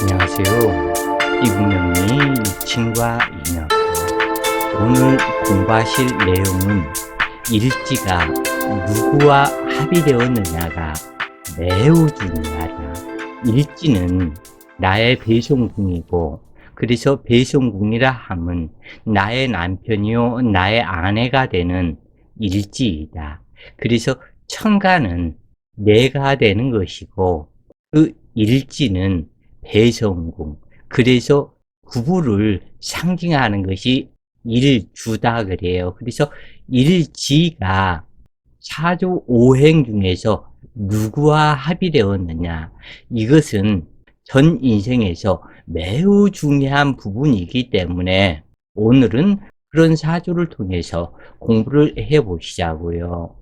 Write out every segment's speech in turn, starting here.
안녕하세요. 이분명리 일친과 인연. 오늘 공부하실 내용은 일지가 누구와 합의되었느냐가 매우 중요하다. 일지는 나의 배송궁이고, 그래서 배송궁이라 함은 나의 남편이요 나의 아내가 되는 일지이다. 그래서 천간은 내가 되는 것이고, 그 일지는 배성궁. 그래서 구부를 상징하는 것이 일주다 그래요. 그래서 일지가 사주 오행 중에서 누구와 합의되었느냐. 이것은 전 인생에서 매우 중요한 부분이기 때문에 오늘은 그런 사주를 통해서 공부를 해보시자고요.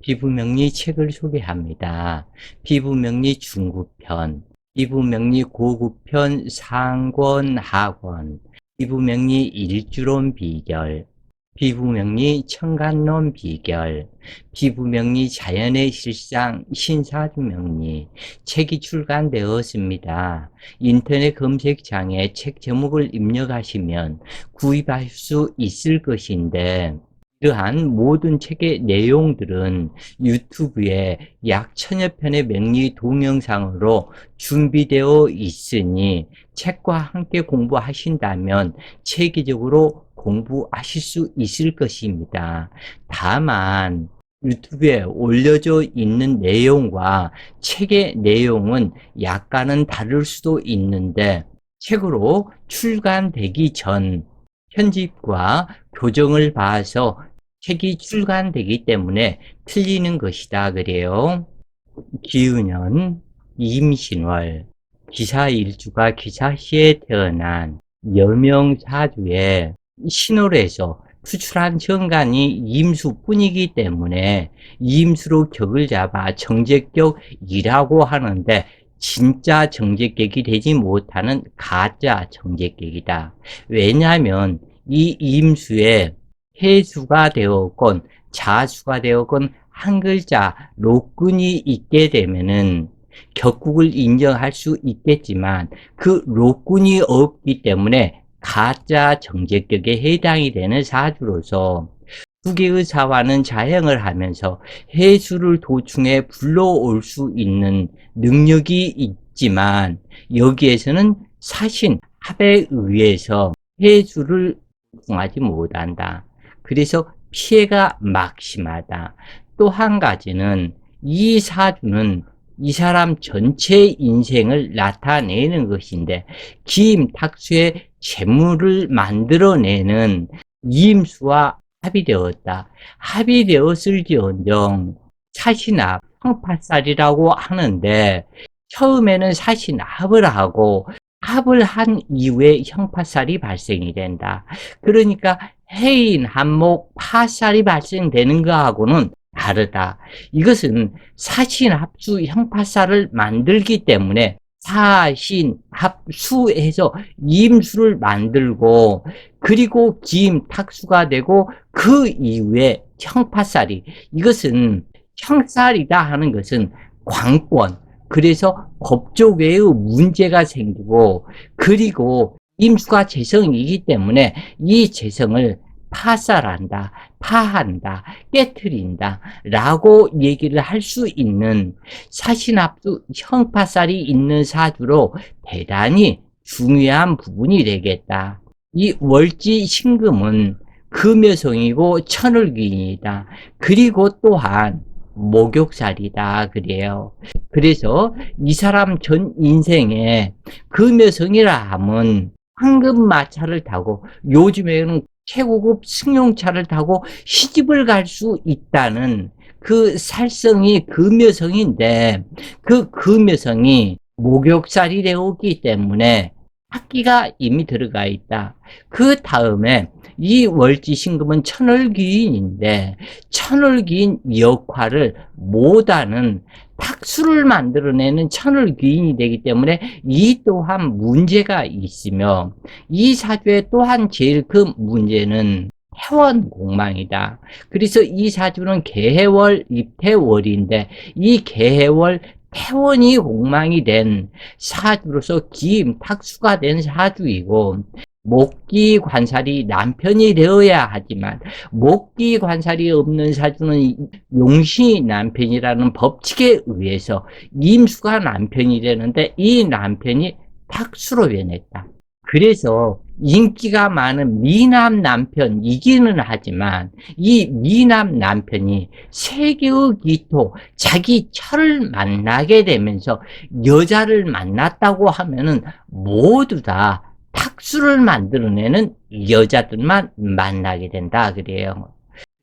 피부명리 책을 소개합니다. 피부명리 중급편, 피부명리 고급편 상권 하권, 피부명리 일주론 비결, 피부명리 천간론 비결, 피부명리 자연의 실상 신사주명리 책이 출간되었습니다. 인터넷 검색창에 책 제목을 입력하시면 구입할 수 있을 것인데 이러한 모든 책의 내용들은 유튜브에 약 1000여 편의 명리 동영상으로 준비되어 있으니 책과 함께 공부하신다면 체계적으로 공부하실 수 있을 것입니다. 다만 유튜브에 올려져 있는 내용과 책의 내용은 약간은 다를 수도 있는데 책으로 출간되기 전 편집과 교정을 봐서 책이 출간되기 때문에 틀리는 것이다 그래요. 기운년, 임신월, 기사일주가 기사시에 태어난 여명사주에 신월에서 투출한 정간이 임수뿐이기 때문에 임수로 격을 잡아 정제격이라고 하는데 진짜 정제격이 되지 못하는 가짜 정제격이다. 왜냐하면 이 임수에 해수가 되었건 자수가 되었건 한 글자 로군이 있게 되면은 격국을 인정할 수 있겠지만 그 로군이 없기 때문에 가짜 정제격에 해당이 되는 사주로서 두 개의 사화는 자행을 하면서 해수를 도충해 불러올 수 있는 능력이 있지만 여기에서는 사신 합에 의해서 해수를 도충하지 못한다. 그래서 피해가 막심하다. 또 한 가지는 이 사주는 이 사람 전체 인생을 나타내는 것인데 기임탁수의 재물을 만들어내는 이임수와 합의되었다. 합의되었을지언정 사신합, 형파살이라고 하는데 처음에는 사신합을 하고 합을 한 이후에 형파살이 발생이 된다. 그러니까 해인, 한목, 파살이 발생되는 것하고는 다르다. 이것은 사신합수 형파살을 만들기 때문에 사신합수해서 임수를 만들고 그리고 기임탁수가 되고 그 이후에 형파살이 이것은 형살이다 하는 것은 관권 그래서 법조계의 문제가 생기고 그리고 임수가 재성이기 때문에 이 재성을 파살한다, 파한다, 깨트린다 라고 얘기를 할 수 있는 사신합수 형파살이 있는 사주로 대단히 중요한 부분이 되겠다. 이 월지 신금은 금여성이고 천을귀인이다. 그리고 또한 목욕살이다 그래요. 그래서 이 사람 전 인생에 금여성이라 함은 황금마차를 타고 요즘에는 최고급 승용차를 타고 시집을 갈 수 있다는 그 살성이 금여성인데 그 금여성이 목욕살이 되었기 때문에 학기가 이미 들어가 있다. 그 다음에 이 월지신금은 천을귀인인데 천을귀인 역할을 못하는 탁수를 만들어내는 천을귀인이 되기 때문에 이 또한 문제가 있으며 이 사주의 또한 제일 큰 문제는 해원공망이다. 그래서 이 사주는 개해월, 입해월인데 이 개해월 태원이 공망이 된 사주로서 기임탁수가 된 사주이고, 목기 관살이 남편이 되어야 하지만 목기 관살이 없는 사주는 용신이 남편이라는 법칙에 의해서 임수가 남편이 되는데 이 남편이 탁수로 변했다. 그래서 인기가 많은 미남 남편이기는 하지만 이 미남 남편이 세계의 기토, 자기 철을 만나게 되면서 여자를 만났다고 하면은 모두 다 탁수를 만들어내는 여자들만 만나게 된다 그래요.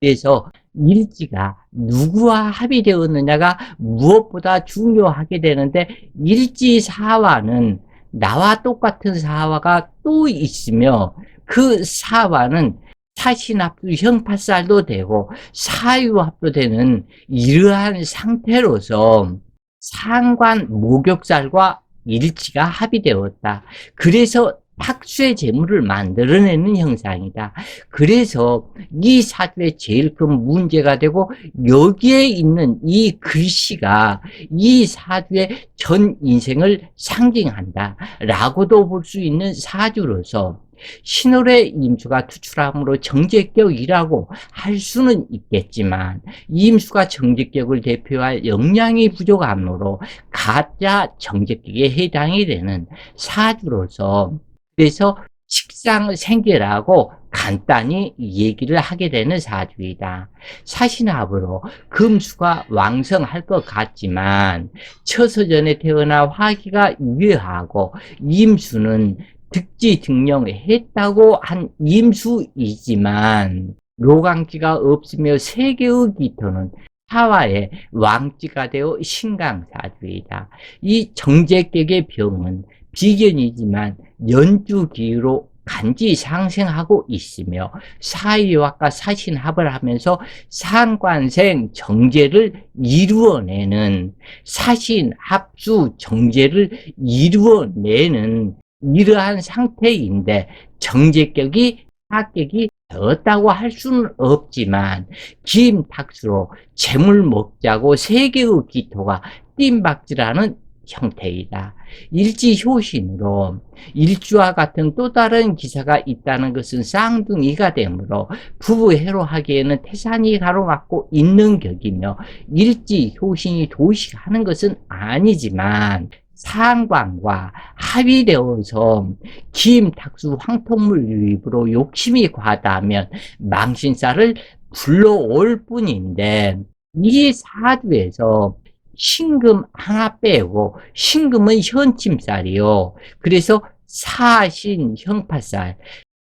그래서 일지가 누구와 합의되었느냐가 무엇보다 중요하게 되는데, 일지사화는 나와 똑같은 사화가 또 있으며 그 사화는 사신합도 형파살도 되고 사유합도 되는 이러한 상태로서 상관 목욕살과 일지가 합의되었다. 그래서 탁수의 재물을 만들어내는 형상이다. 그래서 이 사주의 제일 큰 문제가 되고, 여기에 있는 이 글씨가 이 사주의 전 인생을 상징한다 라고도 볼 수 있는 사주로서 신월의 임수가 투출함으로 정제격이라고 할 수는 있겠지만, 임수가 정제격을 대표할 역량이 부족함으로 가짜 정제격에 해당이 되는 사주로서, 그래서 식상생계라고 간단히 얘기를 하게 되는 사주이다. 사신합으로 금수가 왕성할 것 같지만 처서전에 태어나 화기가 유효하고 임수는 득지득령했다고 한 임수이지만 로강지가 없으며 세계의 기토는 하와의 왕지가 되어 신강사주이다. 이 정제격의 병은 비견이지만 연주기로 간지 상생하고 있으며 사유학과 사신합을 하면서 상관생 정제를 이루어내는, 사신합수 정제를 이루어내는 이러한 상태인데, 정제격이 합격이 되었다고 할 수는 없지만 기임탁수로 재물 먹자고 세계의 기토가 뜀박질하는 형태이다. 일지효신으로 일주와 같은 또 다른 기사가 있다는 것은 쌍둥이가 되므로 부부해로하기에는 태산이 가로막고 있는 격이며, 일지효신이 도식하는 것은 아니지만 상관과 합의되어서 기임탁수 황통물 유입으로 욕심이 과다하면 망신살을 불러올 뿐인데, 이 사주에서 신금 하나 빼고, 신금은 현침살이요. 그래서 사신 형파살,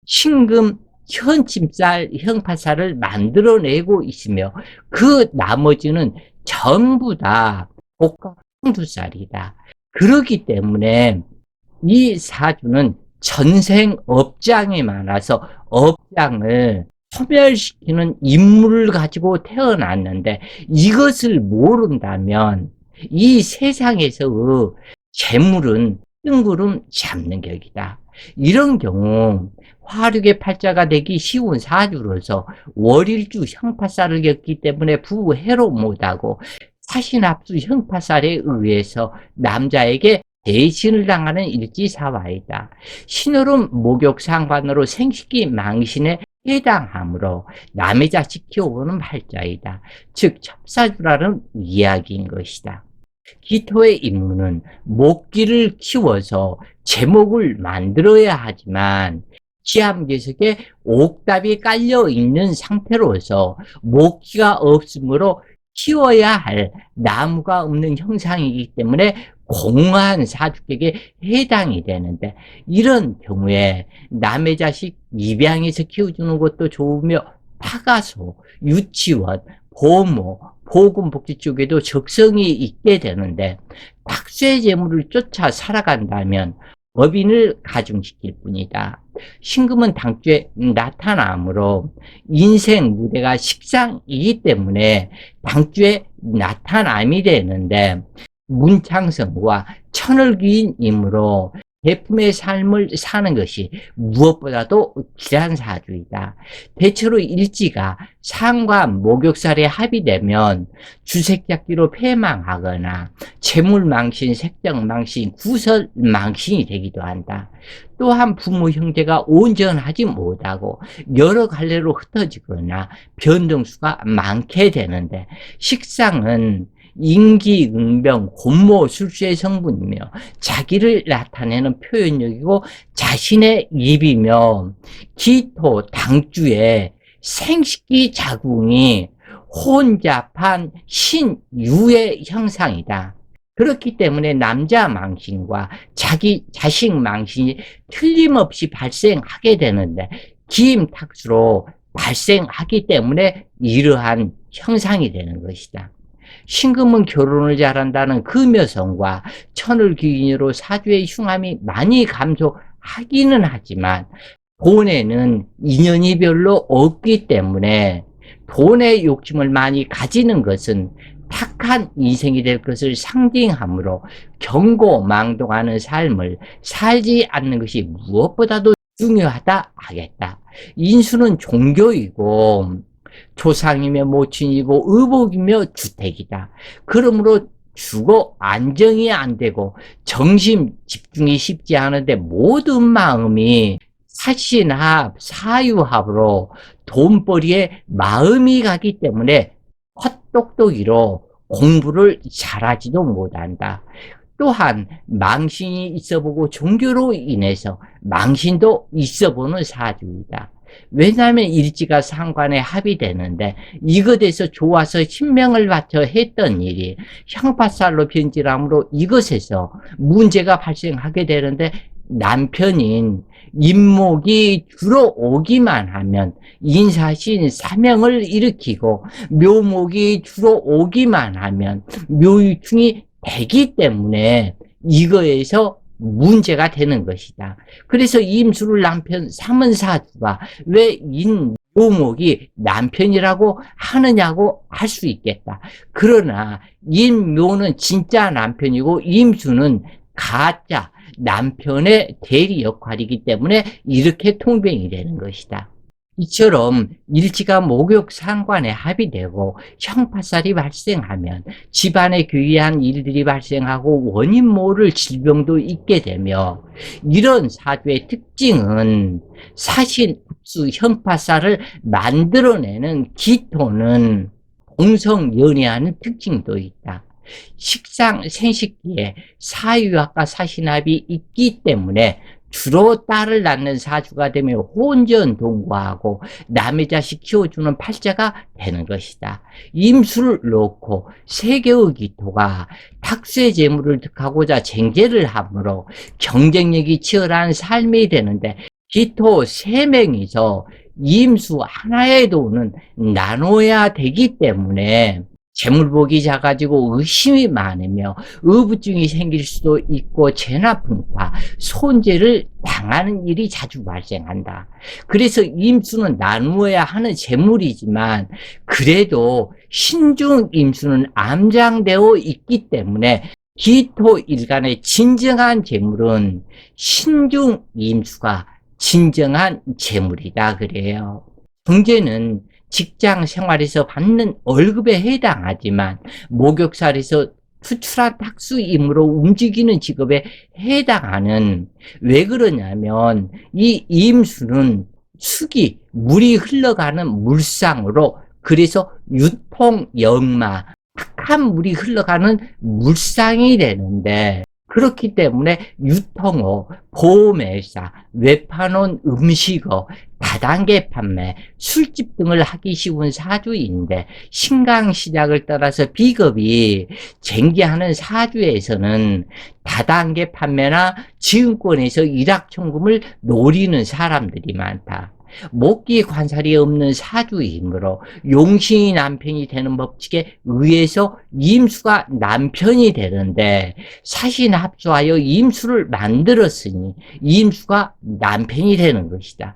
신금 현침살 형파살을 만들어내고 있으며 그 나머지는 전부 다 복과 홍두살이다. 그렇기 때문에 이 사주는 전생 업장이 많아서 업장을 소멸시키는 인물을 가지고 태어났는데, 이것을 모른다면 이 세상에서의 재물은 뜬구름 잡는 격이다. 이런 경우 화력의 팔자가 되기 쉬운 사주로서 월일주 형파살을 겪기 때문에 부해로 못하고, 사신합수 형파살에 의해서 남자에게 대신을 당하는 일지사화이다. 신월은 목욕상관으로 생식기 망신에 해당하므로 남의 자식 키워보는 팔자이다. 즉 첩사주라는 이야기인 것이다. 기토의 임무는 목기를 키워서 제목을 만들어야 하지만 기암계석에 옥답이 깔려있는 상태로서 목기가 없으므로 키워야 할 나무가 없는 형상이기 때문에 공허한 사주격에 해당이 되는데, 이런 경우에 남의 자식 입양해서 키워주는 것도 좋으며 파가소, 유치원, 보모, 보건복지 쪽에도 적성이 있게 되는데, 탁수의 재물을 쫓아 살아간다면 법인을 가중시킬 뿐이다. 신금은 당주에 나타나므로 인생 무대가 식상이기 때문에 당주에 나타남이 되는데, 문창성과 천을귀인이므로 대품의 삶을 사는 것이 무엇보다도 귀한 사주이다. 대체로 일지가 상과 목욕살에 합의되면 주색잡기로 패망하거나 재물망신, 색적망신, 구설망신이 되기도 한다. 또한 부모 형제가 온전하지 못하고 여러 갈래로 흩어지거나 변동수가 많게 되는데, 식상은 인기응변, 곤모술수의 성분이며 자기를 나타내는 표현력이고 자신의 입이며 기토, 당주의 생식기 자궁이 혼잡한 신유의 형상이다. 그렇기 때문에 남자 망신과 자식 망신이 틀림없이 발생하게 되는데, 기임탁수로 발생하기 때문에 이러한 형상이 되는 것이다. 신금은 결혼을 잘한다는 금여성과 천을 기인으로 사주의 흉함이 많이 감소하기는 하지만 돈에는 인연이 별로 없기 때문에 돈의 욕심을 많이 가지는 것은 탁한 인생이 될 것을 상징하므로 경고망동하는 삶을 살지 않는 것이 무엇보다도 중요하다 하겠다. 인수는 종교이고 조상이며 모친이고 의복이며 주택이다. 그러므로 주거 안정이 안 되고 정신 집중이 쉽지 않은데, 모든 마음이 사신합, 사유합으로 돈벌이에 마음이 가기 때문에 헛똑똑이로 공부를 잘하지도 못한다. 또한 망신이 있어보고 종교로 인해서 망신도 있어보는 사주이다. 왜냐하면 일지가 상관에 합의되는데 이것에서 좋아서 신명을 바쳐 했던 일이 형파살로 변질함으로 이것에서 문제가 발생하게 되는데, 남편인 임목이 주로 오기만 하면 인사신 사명을 일으키고 묘목이 주로 오기만 하면 묘유충이 되기 때문에 이거에서 문제가 되는 것이다. 그래서 임수를 남편 삼은 사주가 왜 임묘목이 남편이라고 하느냐고 할 수 있겠다. 그러나 임묘는 진짜 남편이고 임수는 가짜 남편의 대리 역할이기 때문에 이렇게 통병이 되는 것이다. 이처럼 일지가 목욕 상관에 합의되고 형파살이 발생하면 집안에 괴이한 일들이 발생하고 원인 모를 질병도 있게 되며, 이런 사주의 특징은 사신, 흡수, 형파살을 만들어내는 기토는 동성연애하는 특징도 있다. 식상 생식기에 사유합과 사신합이 있기 때문에 주로 딸을 낳는 사주가 되며 혼전동거하고 남의 자식 키워주는 팔자가 되는 것이다. 임수를 놓고 세개의 기토가 탁수의 재물을 득하고자 쟁제를 하므로 경쟁력이 치열한 삶이 되는데, 기토 3명이서 임수 하나의 돈은 나눠야 되기 때문에 재물복이 작아지고 의심이 많으며 의부증이 생길 수도 있고 재나풍파, 손재를 당하는 일이 자주 발생한다. 그래서 임수는 나누어야 하는 재물이지만 그래도 신중 임수는 암장되어 있기 때문에 기토 일간의 진정한 재물은 신중 임수가 진정한 재물이다 그래요. 경제는 직장 생활에서 받는 월급에 해당하지만 목욕살에서 투출한 탁수임으로 움직이는 직업에 해당하는, 왜 그러냐면 이 임수는 수기, 물이 흘러가는 물상으로, 그래서 유통역마, 탁한 물이 흘러가는 물상이 되는데, 그렇기 때문에 유통업, 보험회사, 외판원 음식업, 다단계 판매, 술집 등을 하기 쉬운 사주인데, 신강시작을 따라서 비겁이 쟁기하는 사주에서는 다단계 판매나 지금권에서 일확천금을 노리는 사람들이 많다. 목기 관살이 없는 사주이므로 용신이 남편이 되는 법칙에 의해서 임수가 남편이 되는데, 사신 합수하여 임수를 만들었으니 임수가 남편이 되는 것이다.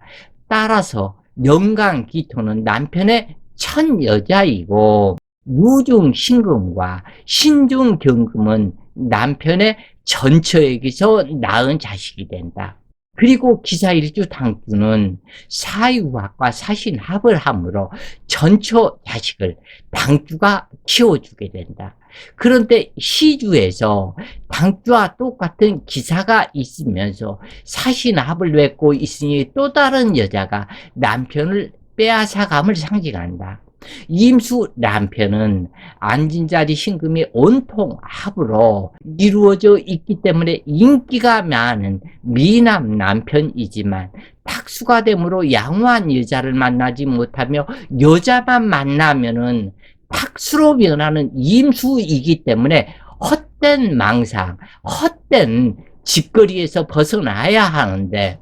따라서 영강 기토는 남편의 첫 여자이고, 무중 신금과 신중 경금은 남편의 전처에게서 낳은 자식이 된다. 그리고 기사일주 당주는 사유합과 사신합을 함으로 전처 자식을 당주가 키워주게 된다. 그런데 시주에서 당주와 똑같은 기사가 있으면서 사신합을 맺고 있으니 또 다른 여자가 남편을 빼앗아감을 상징한다. 임수 남편은 앉은 자리 신금이 온통 합으로 이루어져 있기 때문에 인기가 많은 미남 남편이지만 탁수가 되므로 양호한 여자를 만나지 못하며 여자만 만나면은 탁수로 변하는 임수이기 때문에 헛된 망상, 헛된 집거리에서 벗어나야 하는데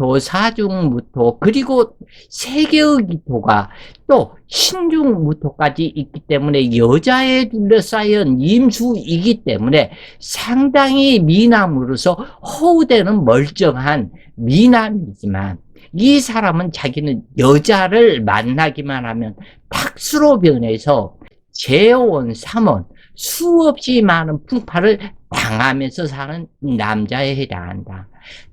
사중무토, 그리고 세계의 기토가 또 신중무토까지 있기 때문에 여자에 둘러싸인 임수이기 때문에 상당히 미남으로서 허우되는 멀쩡한 미남이지만 이 사람은 자기는 여자를 만나기만 하면 탁수로 변해서 재혼, 삼혼, 수없이 많은 풍파를 당하면서 사는 남자에 해당한다.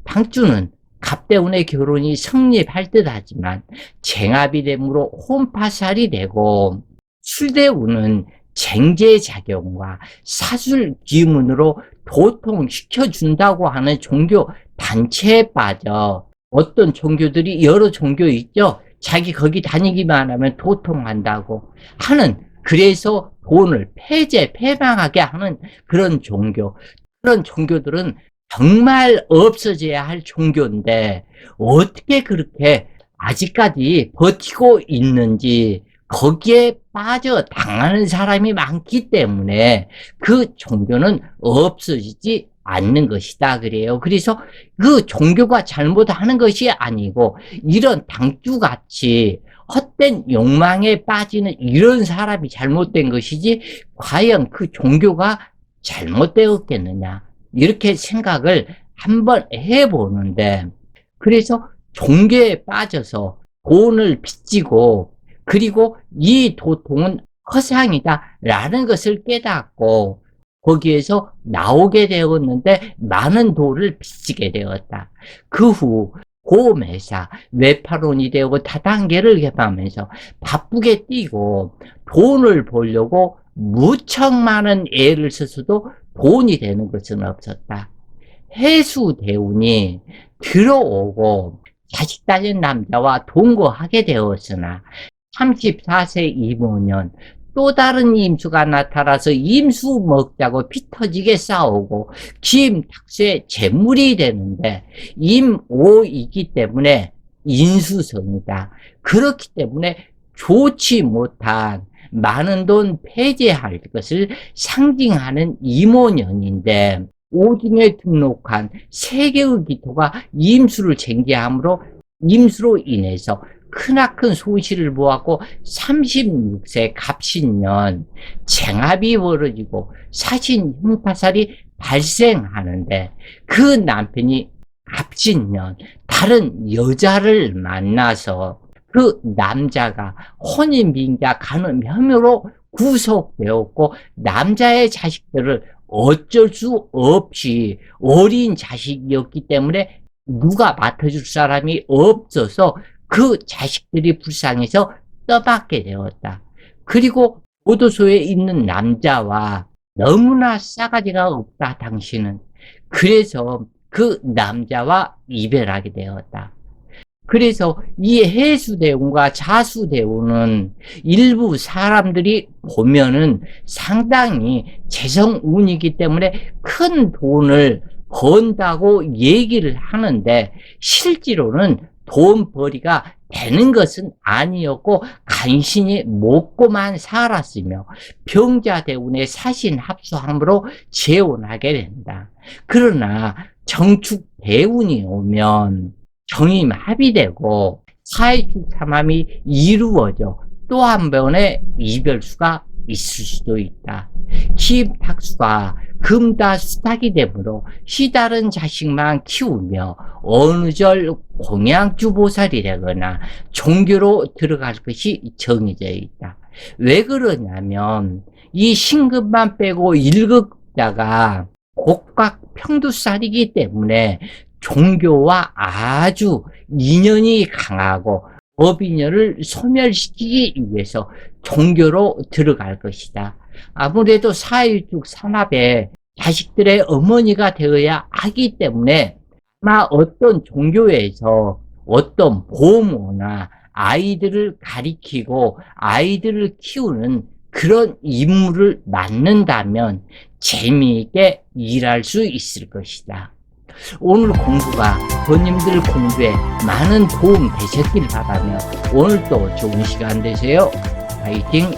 당주는 갑대운의 결혼이 성립할 듯 하지만 쟁합이 되므로 혼파살이 되고 술대운은 쟁제작용과 사술기문으로 도통시켜준다고 하는 종교 단체에 빠져 어떤 종교들이 여러 종교 있죠? 자기 거기 다니기만 하면 도통한다고 하는 그래서 돈을 폐망하게 하는 그런 종교들은 정말 없어져야 할 종교인데 어떻게 그렇게 아직까지 버티고 있는지 거기에 빠져 당하는 사람이 많기 때문에 그 종교는 없어지지 않는 것이다 그래요. 그래서 그 종교가 잘못하는 것이 아니고 이런 당주같이 헛된 욕망에 빠지는 이런 사람이 잘못된 것이지 과연 그 종교가 잘못되었겠느냐 이렇게 생각을 한번 해보는데 그래서 종교에 빠져서 돈을 빚지고 그리고 이 도통은 허상이다 라는 것을 깨닫고 거기에서 나오게 되었는데 많은 돈을 빚지게 되었다. 그 후 고매사, 외파론이 되고 다단계를 개방하면서 바쁘게 뛰고 돈을 벌려고 무척 많은 애를 써서도 돈이 되는 것은 없었다. 해수대운이 들어오고 자식 딸린 남자와 동거하게 되었으나 34세 이모년 또 다른 임수가 나타나서 임수 먹자고 피 터지게 싸우고 김탁수의 재물이 되는데 임오이기 때문에 인수성이다. 그렇기 때문에 좋지 못한 많은 돈 폐재할 것을 상징하는 이모년인데 오중에 등록한 세계의 기토가 임수를 쟁제함으로 임수로 인해서 크나큰 소실을 보았고 36세 갑신년 쟁합이 벌어지고 사신 흉파살이 발생하는데 그 남편이 갑신년 다른 여자를 만나서 그 남자가 혼인빙자 간음 혐의로 구속되었고 남자의 자식들을 어쩔 수 없이 어린 자식이었기 때문에 누가 맡아줄 사람이 없어서 그 자식들이 불쌍해서 떠받게 되었다. 그리고 교도소에 있는 남자와 너무나 싸가지가 없다 당신은. 그래서 그 남자와 이별하게 되었다. 그래서 이 해수대운과 자수대운은 일부 사람들이 보면은 상당히 재성운이기 때문에 큰 돈을 번다고 얘기를 하는데 실제로는 돈벌이가 되는 것은 아니었고 간신히 먹고만 살았으며 병자대운의 사신합수함으로 재혼하게 된다. 그러나 정축대운이 오면 정임합이 되고 사회축삼함이 이루어져 또 한 번의 이별수가 있을 수도 있다. 기입탁수가 금다수탁이 되므로 시다른 자식만 키우며 어느 절 공양주보살이 되거나 종교로 들어갈 것이 정해져 있다. 왜 그러냐면 이 신급만 빼고 1급자가 곡각 평두살이기 때문에 종교와 아주 인연이 강하고 법인연을 소멸시키기 위해서 종교로 들어갈 것이다. 아무래도 4.16 산업에 자식들의 어머니가 되어야 하기 때문에 아마 어떤 종교에서 어떤 보모나 아이들을 가리키고 아이들을 키우는 그런 임무를 맡는다면 재미있게 일할 수 있을 것이다. 오늘 공부가 본인들 공부에 많은 도움 되셨길 바라며 오늘도 좋은 시간 되세요. 파이팅!